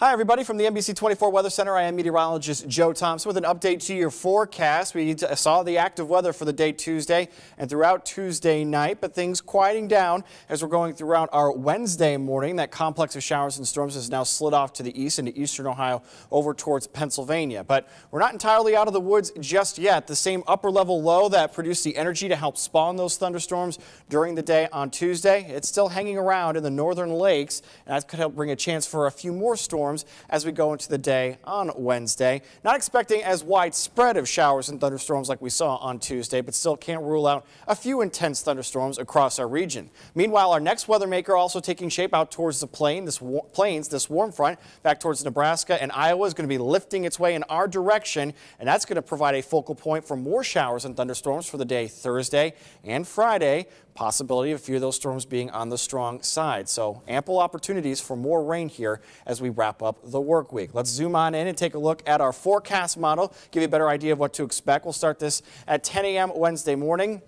Hi, everybody. From the NBC 24 Weather Center, I am meteorologist Joe Thompson with an update to your forecast. We saw the active weather for the day Tuesday and throughout Tuesday night, but things quieting down as we're going throughout our Wednesday morning. That complex of showers and storms has now slid off to the east into eastern Ohio over towards Pennsylvania. But we're not entirely out of the woods just yet. The same upper level low that produced the energy to help spawn those thunderstorms during the day on Tuesday, it's still hanging around in the northern lakes, and that could help bring a chance for a few more storms as we go into the day on Wednesday. Not expecting as widespread of showers and thunderstorms like we saw on Tuesday, but still can't rule out a few intense thunderstorms across our region. Meanwhile, our next weather maker also taking shape out towards the plains. This warm front back towards Nebraska and Iowa is going to be lifting its way in our direction, and that's going to provide a focal point for more showers and thunderstorms for the day Thursday and Friday. Possibility of a few of those storms being on the strong side. So ample opportunities for more rain here as we wrap up the work week. Let's zoom on in and take a look at our forecast model, give you a better idea of what to expect. We'll start this at 10 a.m. Wednesday morning.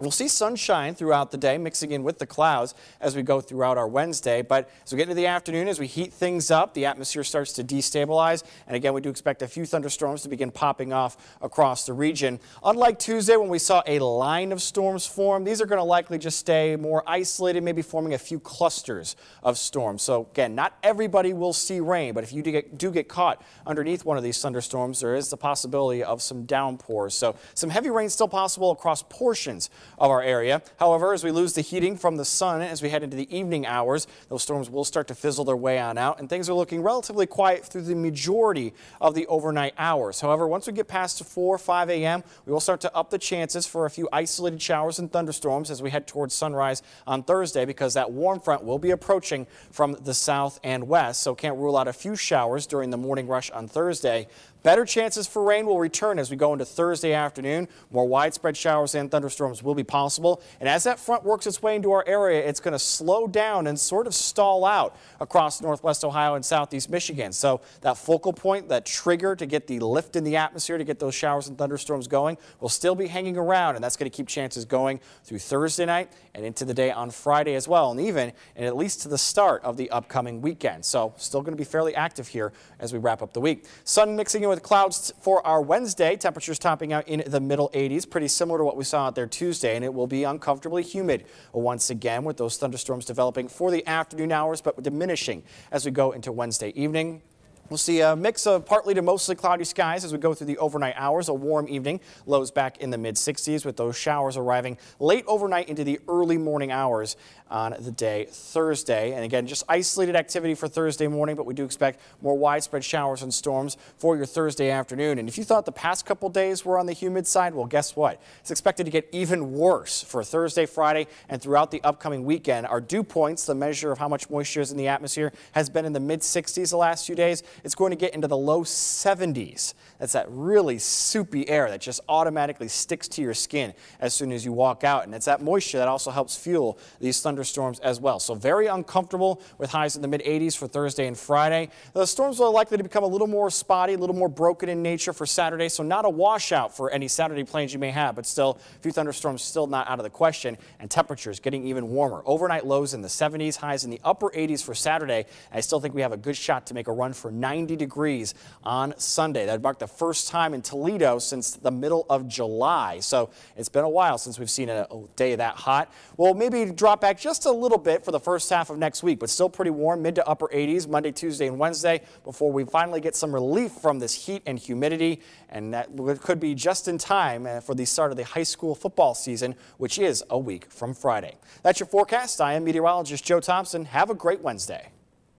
We'll see sunshine throughout the day, mixing in with the clouds as we go throughout our Wednesday. But as we get into the afternoon, as we heat things up, the atmosphere starts to destabilize. And again, we do expect a few thunderstorms to begin popping off across the region. Unlike Tuesday, when we saw a line of storms form, these are going to likely just stay more isolated, maybe forming a few clusters of storms. So again, not everybody will see rain, but if you do get caught underneath one of these thunderstorms, there is the possibility of some downpours. So some heavy rain still possible across portions of our area. However, as we lose the heating from the sun as we head into the evening hours, those storms will start to fizzle their way on out, and things are looking relatively quiet through the majority of the overnight hours. However, once we get past 4 or 5 a.m., we will start to up the chances for a few isolated showers and thunderstorms as we head towards sunrise on Thursday, because that warm front will be approaching from the south and west, so can't rule out a few showers during the morning rush on Thursday. Better chances for rain will return as we go into Thursday afternoon. More widespread showers and thunderstorms will be possible. And as that front works its way into our area, it's going to slow down and sort of stall out across northwest Ohio and southeast Michigan. So that focal point, that trigger to get the lift in the atmosphere to get those showers and thunderstorms going, will still be hanging around. And that's going to keep chances going through Thursday night and into the day on Friday as well. And even and at least to the start of the upcoming weekend. So still going to be fairly active here as we wrap up the week. Sun mixing in with clouds for our Wednesday. Temperatures topping out in the middle 80s, pretty similar to what we saw out there Tuesday, and it will be uncomfortably humid once again with those thunderstorms developing for the afternoon hours, but diminishing as we go into Wednesday evening. We'll see a mix of partly to mostly cloudy skies as we go through the overnight hours. A warm evening, lows back in the mid-60s with those showers arriving late overnight into the early morning hours on the day Thursday. And again, just isolated activity for Thursday morning, but we do expect more widespread showers and storms for your Thursday afternoon. And if you thought the past couple days were on the humid side, well, guess what? It's expected to get even worse for Thursday, Friday, and throughout the upcoming weekend. Our dew points, the measure of how much moisture is in the atmosphere, has been in the mid-60s the last few days. It's going to get into the low 70s. That's that really soupy air that just automatically sticks to your skin as soon as you walk out. And it's that moisture that also helps fuel these thunderstorms as well. So very uncomfortable with highs in the mid-80s for Thursday and Friday. The storms are likely to become a little more spotty, a little more broken in nature for Saturday. So not a washout for any Saturday plans you may have, but still a few thunderstorms still not out of the question, and temperatures getting even warmer. Overnight lows in the 70s, highs in the upper 80s for Saturday. I still think we have a good shot to make a run for 90 degrees on Sunday. That marked the first time in Toledo since the middle of July. So it's been a while since we've seen a day that hot. We'll maybe drop back just a little bit for the first half of next week, but still pretty warm, mid to upper 80s Monday, Tuesday, and Wednesday before we finally get some relief from this heat and humidity. And that could be just in time for the start of the high school football season, which is a week from Friday. That's your forecast. I am meteorologist Joe Thompson. Have a great Wednesday.